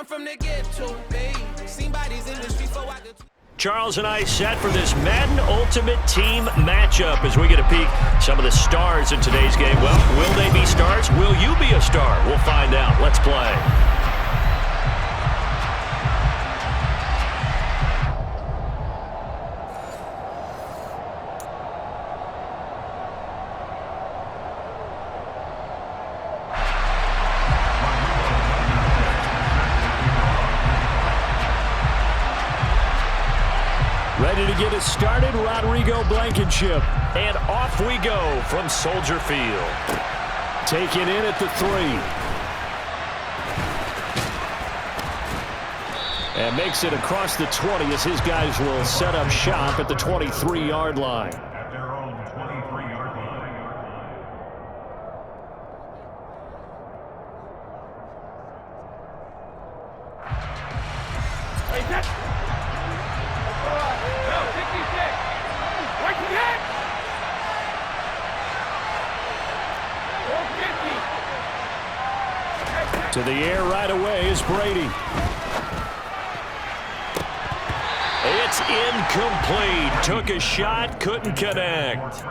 from the get to me. Seen bodies in the street, so I could. Charles and I set for this Madden Ultimate Team matchup as we get a peek some of the stars in today's game. Well, will they be stars? Will you be a star? We'll find out. Let's play. Ready to get us started, Rodrigo Blankenship. And off we go from Soldier Field. Taken in at the 3. And makes it across the 20 as his guys will set up shop at the 23-yard line. At their own 23-yard line. To the air right away is Brady. It's incomplete. Took a shot, couldn't connect.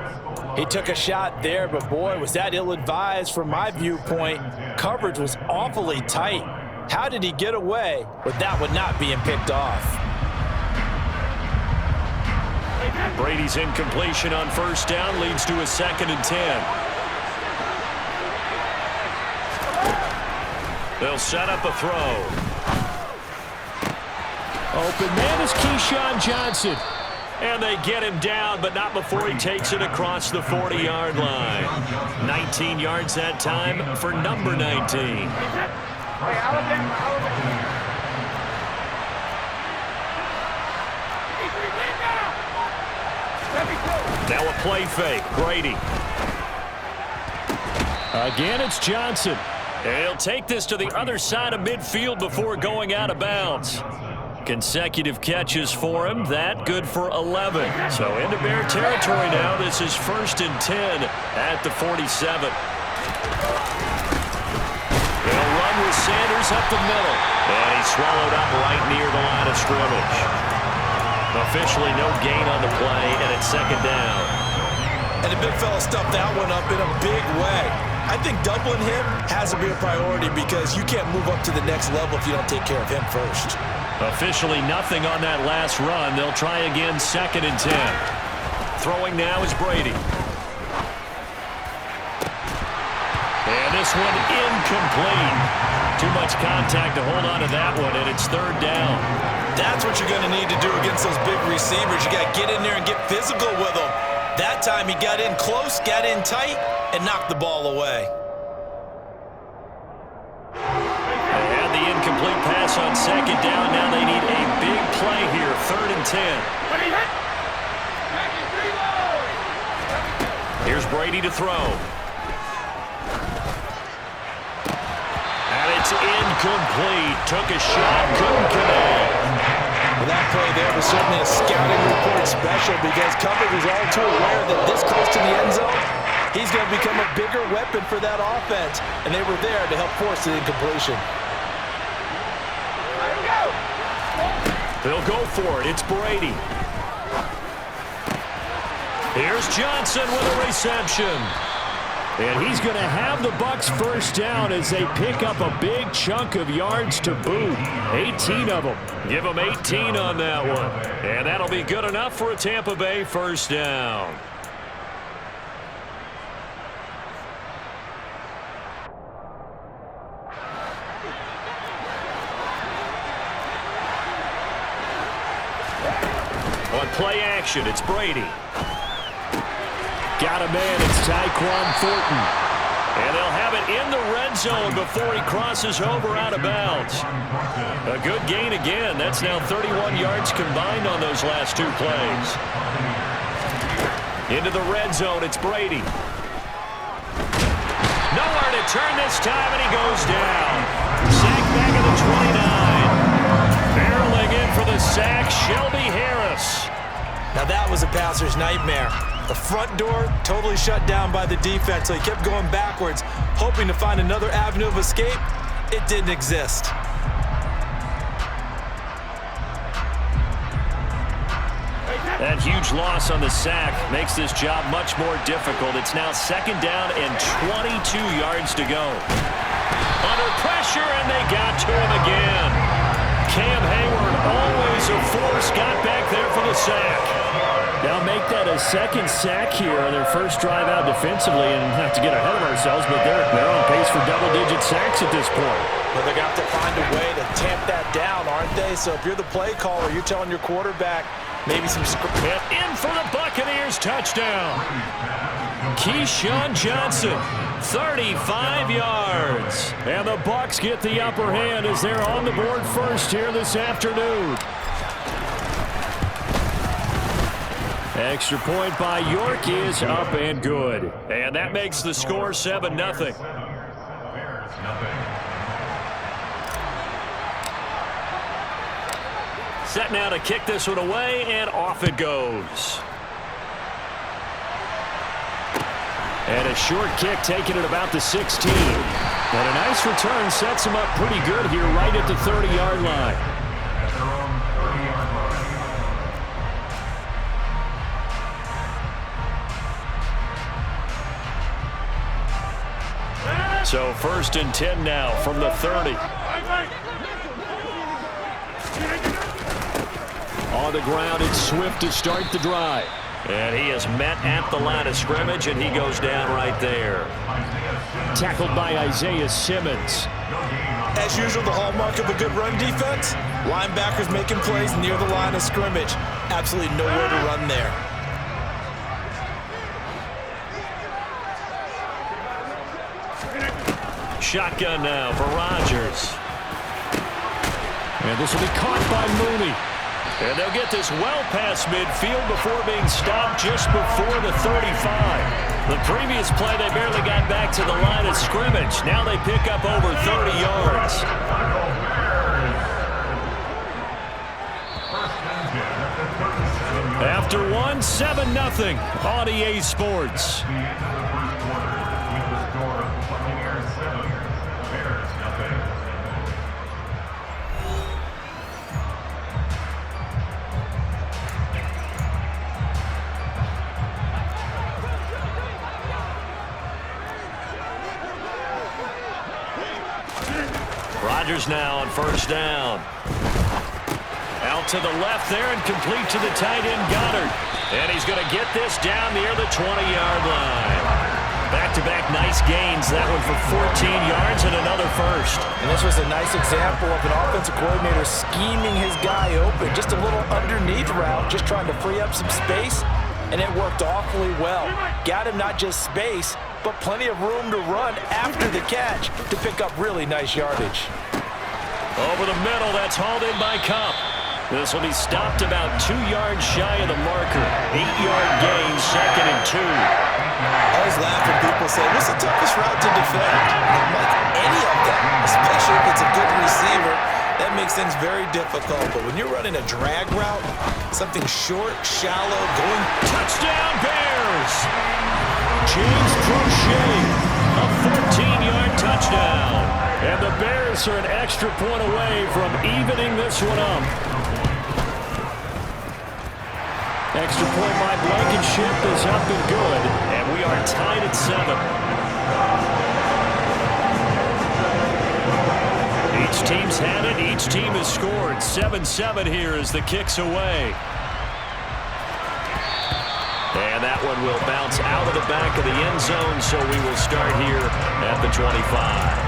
He took a shot there, but boy, was that ill-advised from my viewpoint. Coverage was awfully tight. How did he get away with that one not being picked off? Brady's incompletion on first down leads to a 2nd and 10. They'll set up a throw. Open man is Keyshawn Johnson. And they get him down, but not before he takes it across the 40-yard line. 19 yards that time for number 19. Now a play fake. Brady. Again, it's Johnson. He'll take this to the other side of midfield before going out of bounds. Consecutive catches for him. That good for 11. So into Bear territory now. This is 1st and 10 at the 47. They'll run with Sanders up the middle. And he's swallowed up right near the line of scrimmage. Officially no gain on the play, and it's 2nd down. And the big fella stuffed that one up in a big way. I think doubling him has to be a priority because you can't move up to the next level if you don't take care of him first. Officially nothing on that last run. They'll try again 2nd and 10. Throwing now is Brady. And this one incomplete. Too much contact to hold on to that one, and it's 3rd down. That's what you're going to need to do against those big receivers. You got to get in there and get physical with them. That time he got in close, got in tight, and knocked the ball away. They had the incomplete pass on 2nd down. Now they need a big play here, 3rd and 10. Here's Brady to throw. And it's incomplete. Took a shot, couldn't connect. Well, that play there was certainly a scouting report special because coverage was all too aware that this close to the end zone, he's going to become a bigger weapon for that offense, and they were there to help force the incompletion. They'll go for it. It's Brady. Here's Johnson with a reception. And he's going to have the Bucs first down as they pick up a big chunk of yards to boot. 18 of them. Give them 18 on that one. And that'll be good enough for a Tampa Bay first down. On play action, it's Brady. Got a man, it's Tyquan Thornton. And they'll have it in the red zone before he crosses over out of bounds. A good gain again. That's now 31 yards combined on those last 2 plays. Into the red zone, it's Brady. Nowhere to turn this time, and he goes down. Sack back at the 29. Barreling in for the sack, Shelby Harris. Now that was a passer's nightmare. The front door totally shut down by the defense, so he kept going backwards, hoping to find another avenue of escape. It didn't exist. That huge loss on the sack makes this job much more difficult. It's now 2nd down and 22 yards to go. Under pressure, and they got to him again. Cam Hayward, always a force, got back there for the sack. Now make that a 2nd sack here on their first drive out defensively, and not to get ahead of ourselves, but they're on pace for double-digit sacks at this point. Well, they're going to have to find a way to tamp that down, aren't they? So if you're the play caller, you're telling your quarterback maybe some script. In for the Buccaneers, touchdown. Keyshawn Johnson, 35 yards. And the Bucs get the upper hand as they're on the board first here this afternoon. Extra point by York is up and good. And that makes the score 7-0. Bears, nothing. Set now to kick this one away, and off it goes. And a short kick taken at about the 16. And a nice return sets him up pretty good here right at the 30-yard line. At their own 30-yard line. So 1st and 10 now from the 30. On the ground, it's Swift to start the drive. And he is met at the line of scrimmage, and he goes down right there. Tackled by Isaiah Simmons. As usual, the hallmark of a good run defense, linebackers making plays near the line of scrimmage. Absolutely nowhere to run there. Shotgun now for Rodgers. And this will be caught by Mooney. And they'll get this well past midfield before being stopped just before the 35. The previous play, they barely got back to the line of scrimmage. Now they pick up over 30 yards. After one, 7-0 on EA Sports. Rodgers now on 1st down. Out to the left there and complete to the tight end Goddard. And he's going to get this down near the 20-yard line. Back-to-back nice gains. That one for 14 yards and another first. And this was a nice example of an offensive coordinator scheming his guy open. Just a little underneath route, just trying to free up some space. And it worked awfully well. Got him not just space, but plenty of room to run after the catch to pick up really nice yardage. Over the middle, that's hauled in by Cup. This will be stopped about 2 yards shy of the marker. 8-yard gain, 2nd and 2. I always laugh when people say, what's the toughest route to defend? I'm like, any of them, especially if it's a good receiver. That makes things very difficult. But when you're running a drag route, something short, shallow, going... Touchdown, Bears! James Prochet, a 14-yard touchdown. And the Bears are an extra point away from evening this one up. Extra point by Blankenship is up and good. And we are tied at 7. Each team's had it. Each team has scored. 7-7 here as the kick's away. And that one will bounce out of the back of the end zone, so we will start here at the 25.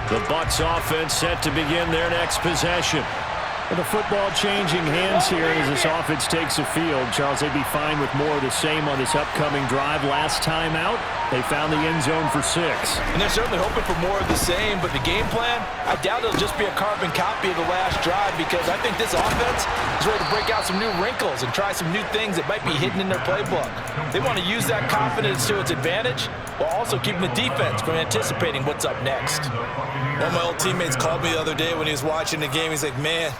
The Bucs offense set to begin their next possession. And the football changing hands here as this offense takes the field. Charles, they'd be fine with more of the same on this upcoming drive. Last time out, they found the end zone for 6. And they're certainly hoping for more of the same, but the game plan, I doubt it'll just be a carbon copy of the last drive because I think this offense is ready to break out some new wrinkles and try some new things that might be hidden in their playbook. They want to use that confidence to its advantage while also keeping the defense from anticipating what's up next. One of my old teammates called me the other day when he was watching the game. He's like, man,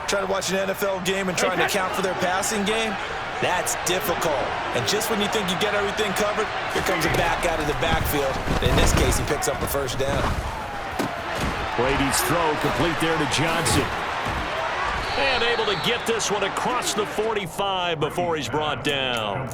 trying to watch an NFL game and trying to account for their passing game, That's difficult. And just when you think you get everything covered, here comes a back out of the backfield. In this case, he picks up a first down. Brady's throw complete there to Johnson. And able to get this one across the 45 before he's brought down.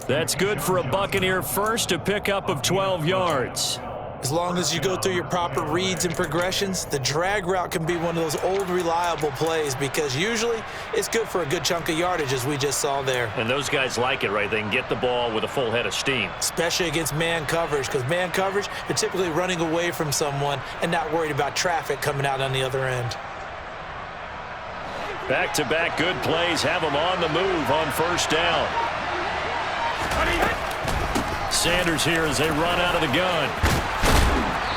That's good for a Buccaneer first, a pickup of 12 yards. As long as you go through your proper reads and progressions, the drag route can be one of those old reliable plays because usually it's good for a good chunk of yardage as we just saw there. And those guys like it, right? They can get the ball with a full head of steam. Especially against man coverage, because man coverage, they're typically running away from someone and not worried about traffic coming out on the other end. Back-to-back good plays have them on the move on first down. Sanders here as they run out of the gun.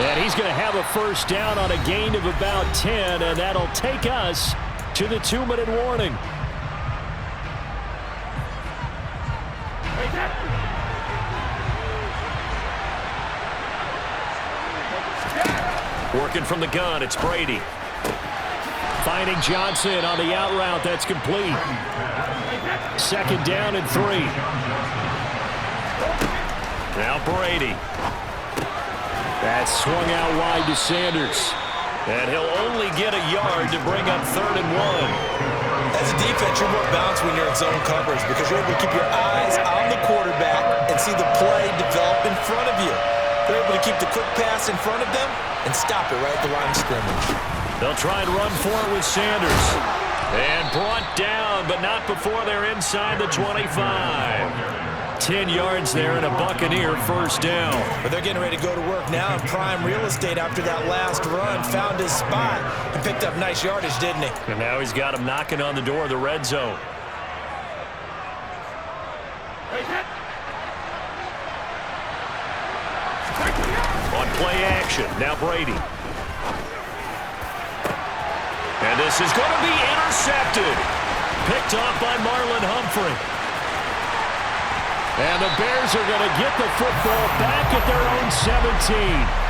And he's going to have a first down on a gain of about 10, and that'll take us to the 2-minute warning. Working from the gun, it's Brady. Finding Johnson on the out route. That's complete. Second down and 3. Now Brady. That's swung out wide to Sanders. And he'll only get a yard to bring up 3rd and 1. As a defense, you're more balanced when you're in zone coverage because you're able to keep your eyes on the quarterback and see the play develop in front of you. They're able to keep the quick pass in front of them and stop it right at the line of scrimmage. They'll try and run for it with Sanders. And brought down, but not before they're inside the 25. 10 yards there and a Buccaneer first down. But they're getting ready to go to work now in prime real estate after that last run. Found his spot and picked up nice yardage, didn't he? And now he's got him knocking on the door of the red zone. On play action, now Brady. And this is going to be intercepted. Picked off by Marlon Humphrey. And the Bears are going to get the football back at their own 17.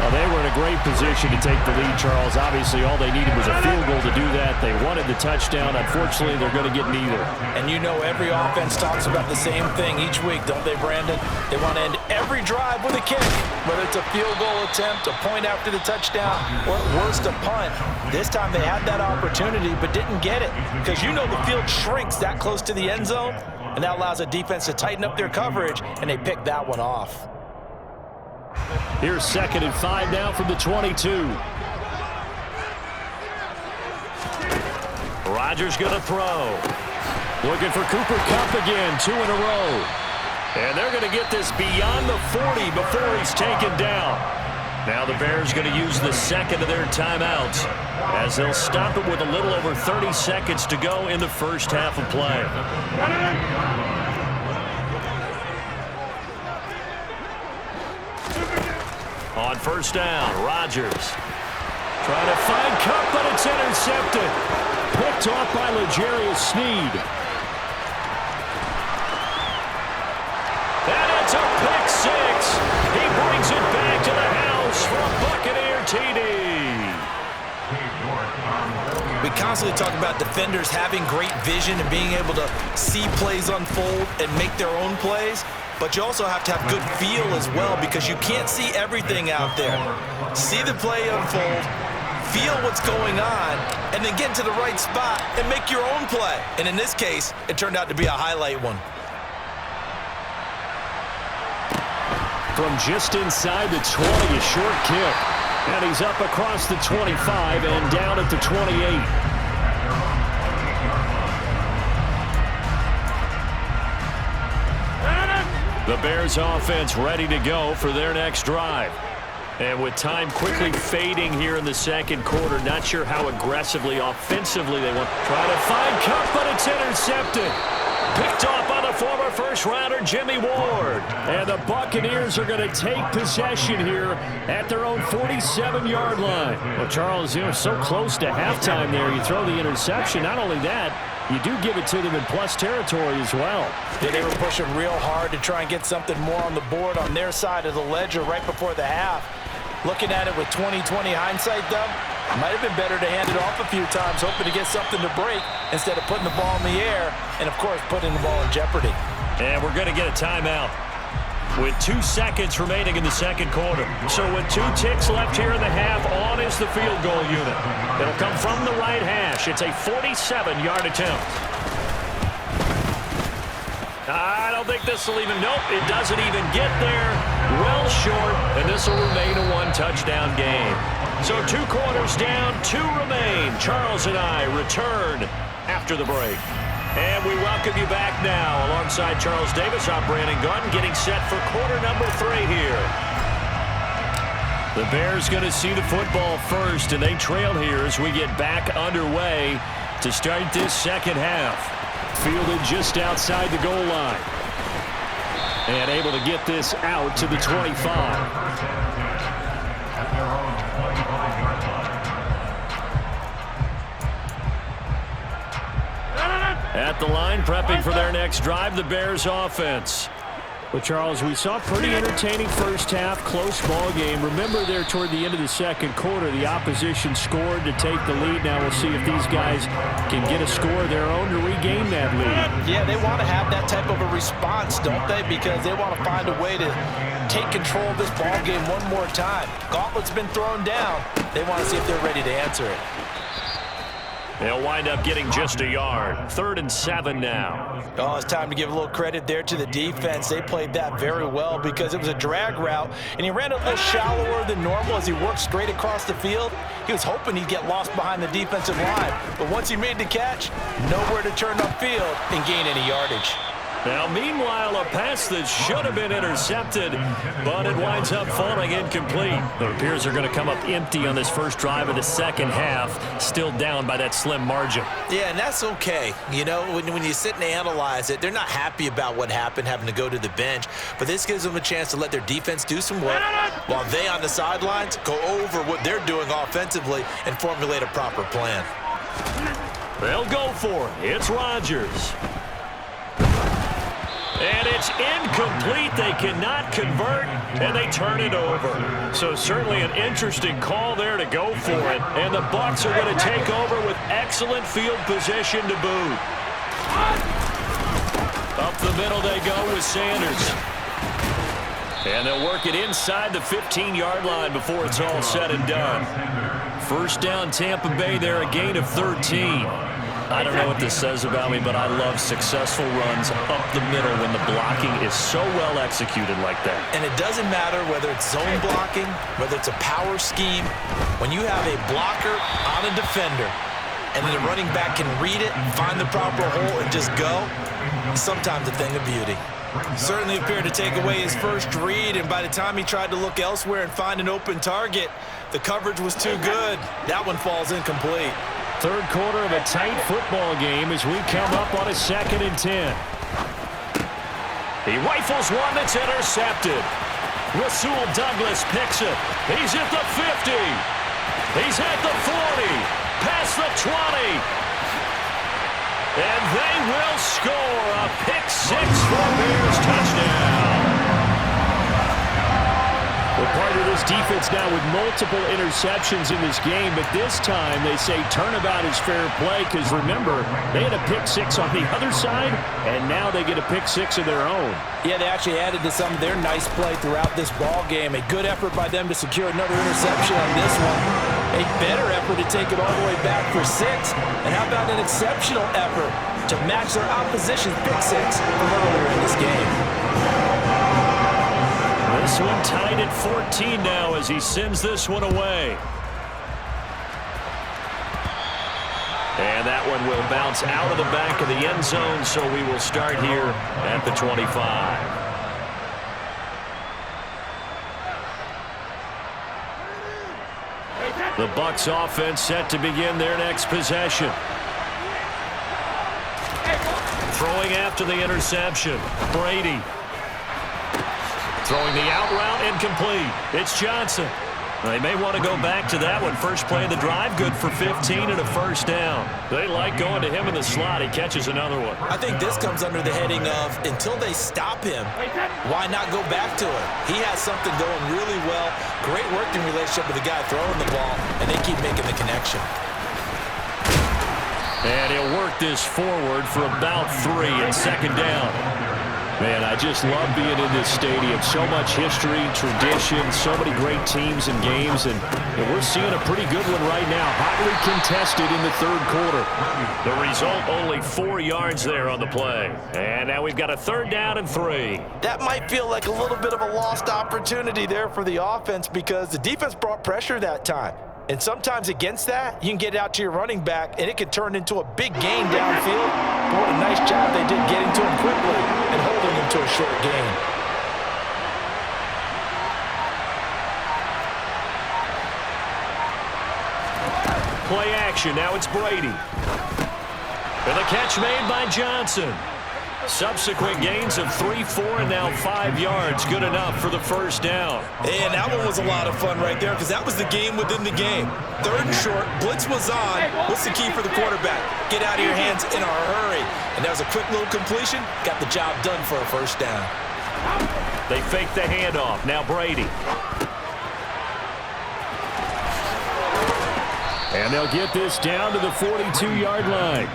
Well, they were in a great position to take the lead, Charles. Obviously, all they needed was a field goal to do that. They wanted the touchdown. Unfortunately, they're going to get neither. And you know every offense talks about the same thing each week, don't they, Brandon? They want to end every drive with a kick, whether it's a field goal attempt, a point after the touchdown, or at worst, a punt. This time they had that opportunity but didn't get it because you know the field shrinks that close to the end zone. And that allows a defense to tighten up their coverage, and they pick that one off. Here's 2nd and 5 now from the 22. Rodgers going to throw. Looking for Cooper Kupp again, 2 in a row. And they're going to get this beyond the 40 before he's taken down. Now the Bears going to use the second of their timeouts as they'll stop it with a little over 30 seconds to go in the first half of play. On first down, Rodgers trying to find Kupp, but it's intercepted. Picked off by L'Jarius Sneed. And it's a pick six. He brings it back to the house for a Buccaneer TD. We constantly talk about defenders having great vision and being able to see plays unfold and make their own plays, but you also have to have good feel as well because you can't see everything out there. See the play unfold, feel what's going on, and then get to the right spot and make your own play. And in this case, it turned out to be a highlight one. From just inside the 20, a short kick. And he's up across the 25 and down at the 28. The Bears offense ready to go for their next drive. And with time quickly fading here in the second quarter, not sure how aggressively, offensively they want. Try to find Kupp, but it's intercepted. Picked off by the former first-rounder Jimmy Ward. And the Buccaneers are going to take possession here at their own 47-yard line. Well, Charles, you know, so close to halftime there. You throw the interception. Not only that, you do give it to them in plus territory as well. Yeah, they were pushing real hard to try and get something more on the board on their side of the ledger right before the half. Looking at it with 20/20 hindsight, though, Might have been better to hand it off a few times, hoping to get something to break instead of putting the ball in the air and, of course, putting the ball in jeopardy. And we're going to get a timeout with 2 seconds remaining in the second quarter. So with 2 ticks left here in the half, on is the field goal unit. It'll come from the right hash. It's a 47-yard attempt. I don't think this will even, nope, it doesn't even get there. Well short, and this will remain a 1-touchdown game. So 2 quarters down, 2 remain. Charles and I return after the break. And we welcome you back now. Alongside Charles Davis, I'm Brandon Garden, getting set for quarter number 3 here. The Bears going to see the football first, and they trail here as we get back underway to start this second half. Fielded just outside the goal line. And able to get this out to the 25. At their own 25-yard line. At the line, prepping for their next drive, the Bears offense. Well, Charles, we saw a pretty entertaining first half, close ball game. Remember there toward the end of the second quarter, the opposition scored to take the lead. Now we'll see if these guys can get a score of their own to regain that lead. Yeah, they want to have that type of a response, don't they? Because they want to find a way to take control of this ball game one more time. Gauntlet's been thrown down. They want to see if they're ready to answer it. They'll wind up getting just a yard. 3rd and 7 now. Oh, it's time to give a little credit there to the defense. They played that very well because it was a drag route, and he ran a little shallower than normal as he worked straight across the field. He was hoping he'd get lost behind the defensive line, but once he made the catch, nowhere to turn upfield and gain any yardage. Now, meanwhile, a pass that should have been intercepted, but it winds up falling incomplete. It appears they're going to come up empty on this first drive of the second half, still down by that slim margin. Yeah, and that's okay. You know, when you sit and analyze it, they're not happy about what happened, having to go to the bench, but this gives them a chance to let their defense do some work while they on the sidelines go over what they're doing offensively and formulate a proper plan. They'll go for it. It's Rodgers. And it's incomplete. They cannot convert, and they turn it over. So certainly an interesting call there to go for it. And the Bucs are going to take over with excellent field position to boot. Up the middle they go with Sanders. And they'll work it inside the 15-yard line before it's all said and done. First down, Tampa Bay there, a gain of 13. I don't know what this says about me, but I love successful runs up the middle when the blocking is so well executed like that. And it doesn't matter whether it's zone blocking, whether it's a power scheme. When you have a blocker on a defender and then the running back can read it, find the proper hole, and just go, it's sometimes a thing of beauty. Certainly appeared to take away his first read, and by the time he tried to look elsewhere and find an open target, the coverage was too good. That one falls incomplete. Third quarter of a tight football game as we come up on a 2nd and 10. He rifles one that's intercepted. Rasul Douglas picks it. He's at the 50. He's at the 40. Past the 20. And they will score a pick-6 for Bears touchdown. Well, part of this defense now with multiple interceptions in this game, but this time they say turnabout is fair play because, remember, they had a pick-6 on the other side, and now they get a pick-6 of their own. Yeah, they actually added to some of their nice play throughout this ball game. A good effort by them to secure another interception on this one. A better effort to take it all the way back for 6. And how about an exceptional effort to match their opposition's pick-6 from earlier in this game? This one tied at 14 now as he sends this one away. And that one will bounce out of the back of the end zone, so we will start here at the 25. The Bucs offense set to begin their next possession. Throwing after the interception, Brady. Throwing the out route incomplete. It's Johnson. They may want to go back to that one. First play of the drive, good for 15 and a first down. They like going to him in the slot. He catches another one. I think this comes under the heading of until they stop him, why not go back to it? He has something going really well. Great working relationship with the guy throwing the ball, and they keep making the connection. And he'll work this forward for about 3 and second down. Man, I just love being in this stadium. So much history, tradition, so many great teams and games, and we're seeing a pretty good one right now. Hotly contested in the third quarter. The result, only 4 yards there on the play. And now we've got a third down and 3. That might feel like a little bit of a lost opportunity there for the offense because the defense brought pressure that time. And sometimes against that, you can get out to your running back, and it can turn into a big gain downfield. But what a nice job they did getting to him quickly and holding him to a short gain. Play action. Now it's Brady. And the catch made by Johnson. Subsequent gains of 3, 4, and now 5 yards. Good enough for the first down. And that one was a lot of fun right there because that was the game within the game. Third and short, blitz was on. What's the key for the quarterback? Get out of your hands in a hurry. And that was a quick little completion. Got the job done for a first down. They fake the handoff. Now Brady. And they'll get this down to the 42-yard line.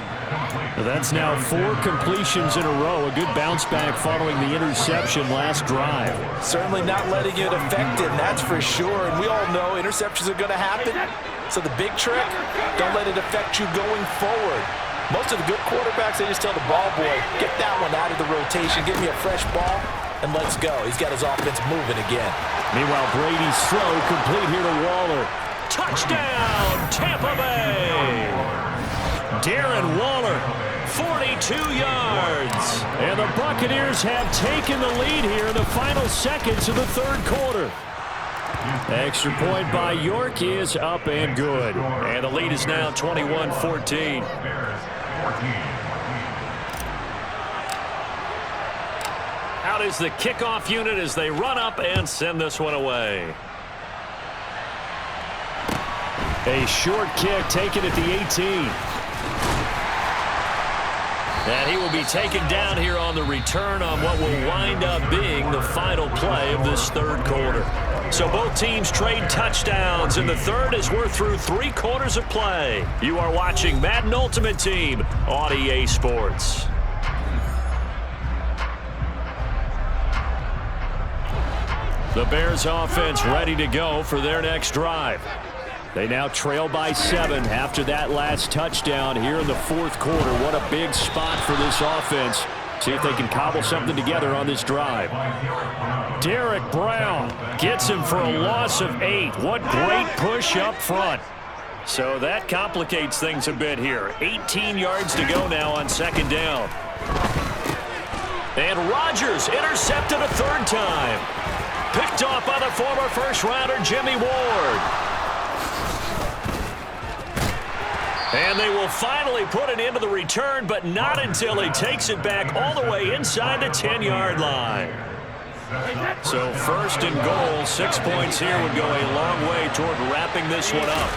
That's now 4 completions in a row. A good bounce back following the interception last drive. Certainly not letting it affect him, that's for sure. And we all know interceptions are going to happen. So the big trick, don't let it affect you going forward. Most of the good quarterbacks, they just tell the ball boy, get that one out of the rotation, give me a fresh ball, and let's go. He's got his offense moving again. Meanwhile, Brady's throw complete here to Waller. Touchdown, Tampa Bay! Darren Waller, 42 yards. And the Buccaneers have taken the lead here in the final seconds of the third quarter. Extra point by York is up and good. And the lead is now 21-14. Out is the kickoff unit as they run up and send this one away. A short kick taken at the 18. And he will be taken down here on the return on what will wind up being the final play of this third quarter. So both teams trade touchdowns in the third as we're through 3 quarters of play. You are watching Madden Ultimate Team on EA Sports. The Bears offense ready to go for their next drive. They now trail by 7 after that last touchdown here in the fourth quarter. What a big spot for this offense. See if they can cobble something together on this drive. Derek Brown gets him for a loss of 8. What great push up front. So that complicates things a bit here. 18 yards to go now on second down. And Rodgers intercepted a third time. Picked off by the former first-rounder Jimmy Ward. And they will finally put it into the return, but not until he takes it back all the way inside the 10-yard line. So first and goal, 6 points here would go a long way toward wrapping this one up.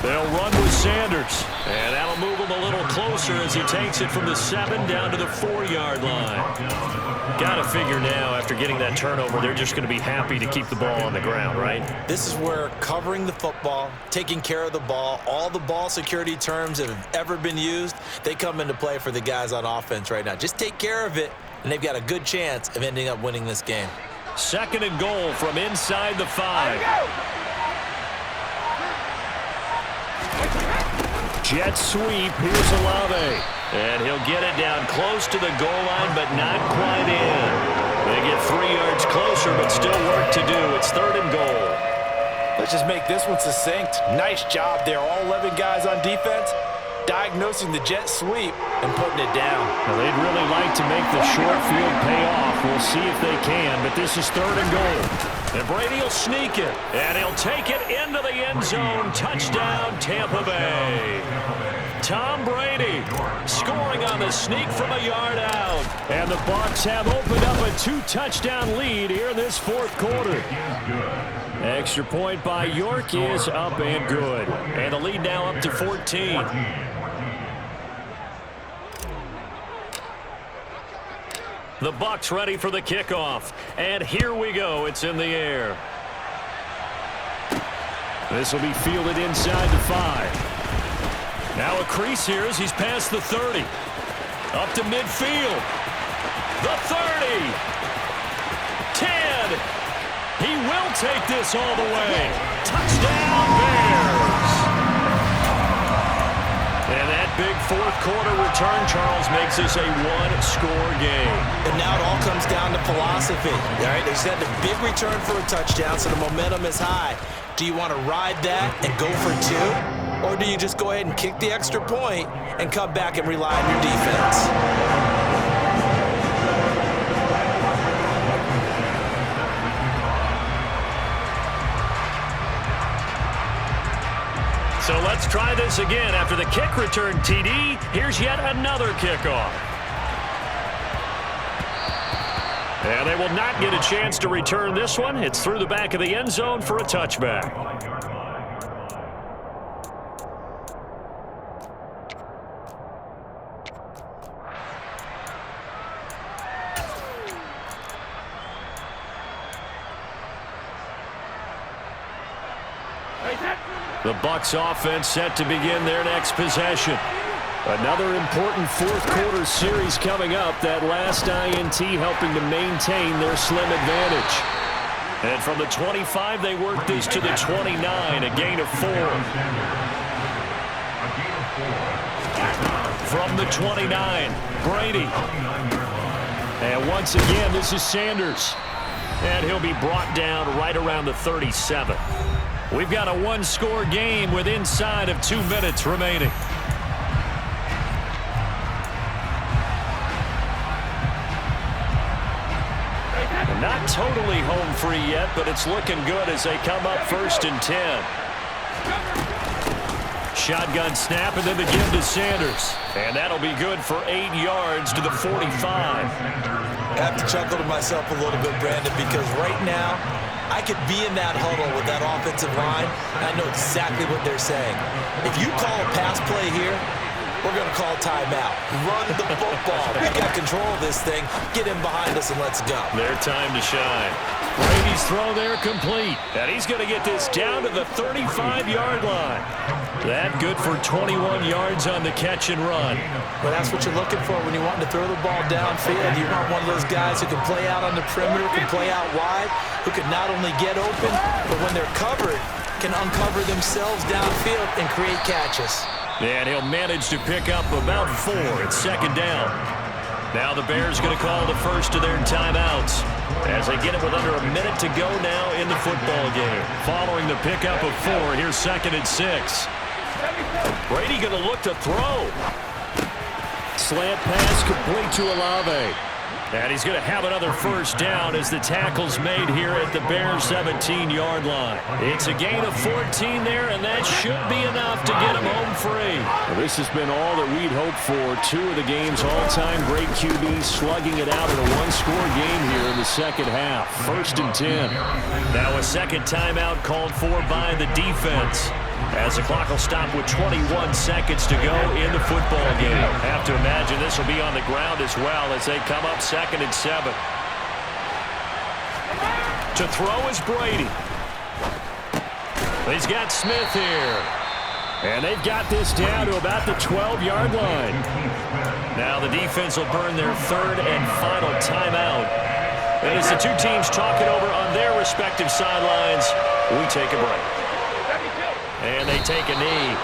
They'll run with Sanders, and that'll move him a little closer as he takes it from the 7 down to the 4-yard line. Got to figure now, after getting that turnover, they're just going to be happy to keep the ball on the ground, right? This is where covering the football, taking care of the ball, all the ball security terms that have ever been used, they come into play for the guys on offense right now. Just take care of it, and they've got a good chance of ending up winning this game. Second and goal from inside the 5. Jet sweep. Here's Olave. And he'll get it down close to the goal line, but not quite in. They get 3 yards closer, but still work to do. It's third and goal. Let's just make this one succinct. Nice job there. All 11 guys on defense diagnosing the jet sweep and putting it down. Now, they'd really like to make the short field pay off. We'll see if they can, but this is third and goal. And Brady will sneak it, and he'll take it into the end zone. Touchdown, Tampa Bay. Tom Brady, scoring on the sneak from a yard out. And the Bucs have opened up a 2-touchdown lead here in this fourth quarter. Extra point by York is up and good. And the lead now up to 14. The Bucs ready for the kickoff. And here we go. It's in the air. This will be fielded inside the 5. Now a crease here as he's past the 30. Up to midfield. The 30. 10. He will take this all the way. Touchdown, Bears. And that big fourth quarter return, Charles, makes this a one-score game. And now it all comes down to philosophy. All right, they said the big return for a touchdown, so the momentum is high. Do you want to ride that and go for 2? Or do you just go ahead and kick the extra point and come back and rely on your defense? So let's try this again. After the kick return TD, here's yet another kickoff. And they will not get a chance to return this one. It's through the back of the end zone for a touchback. The Bucs offense set to begin their next possession. Another important fourth quarter series coming up. That last INT helping to maintain their slim advantage. And from the 25, they work this to the 29, a gain of 4. From the 29, Brady. And once again, this is Sanders. And he'll be brought down right around the 37. We've got a one-score game with inside of 2 minutes remaining. Not totally home free yet, but it's looking good as they come up 1st and 10. Shotgun snap and then the give to Sanders. And that'll be good for 8 yards to the 45. I have to chuckle to myself a little bit, Brandon, because right now I could be in that huddle with that offensive line, and I know exactly what they're saying. If you call a pass play here, we're going to call timeout. Run the football. We got control of this thing. Get him behind us and let's go. Their time to shine. Brady's throw there complete. And he's going to get this down to the 35-yard line. That good for 21 yards on the catch and run. But that's what you're looking for when you want to throw the ball downfield. You want one of those guys who can play out on the perimeter, can play out wide, who can not only get open, but when they're covered, can uncover themselves downfield and create catches. And he'll manage to pick up about 4. It's 2nd down. Now the Bears going to call the first of their timeouts as they get it with under a minute to go now in the football game. Following the pickup of 4, here's 2nd and 6. Brady going to look to throw. Slant pass complete to Olave. And he's going to have another first down as the tackle's made here at the Bears' 17-yard line. It's a gain of 14 there, and that should be enough to get him home free. Well, this has been all that we'd hoped for. 2 of the game's all-time great QBs slugging it out in a one-score game here in the second half. 1st and 10. Now a second timeout called for by the defense, as the clock will stop with 21 seconds to go in the football game. Have to imagine this will be on the ground as well as they come up 2nd and 7. To throw is Brady. He's got Smith here. And they've got this down to about the 12-yard line. Now the defense will burn their 3rd and final timeout. And as the two teams talk it over on their respective sidelines, we take a break. And they take a knee.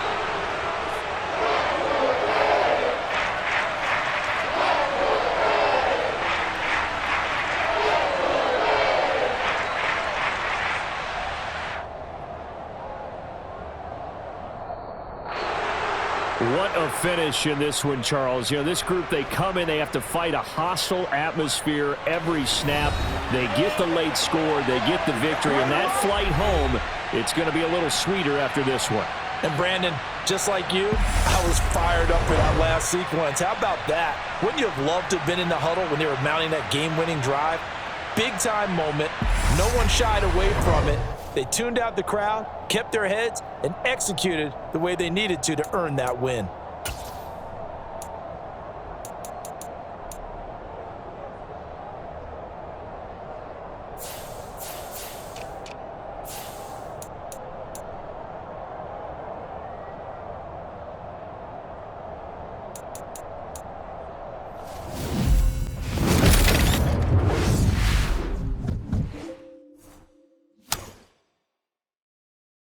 What a finish in this one, Charles. You know, this group, they come in, they have to fight a hostile atmosphere every snap. They get the late score, they get the victory, and that flight home, it's going to be a little sweeter after this one. And Brandon, just like you, I was fired up for that last sequence. How about that? Wouldn't you have loved to have been in the huddle when they were mounting that game-winning drive? Big-time moment. No one shied away from it. They tuned out the crowd, kept their heads, and executed the way they needed to earn that win.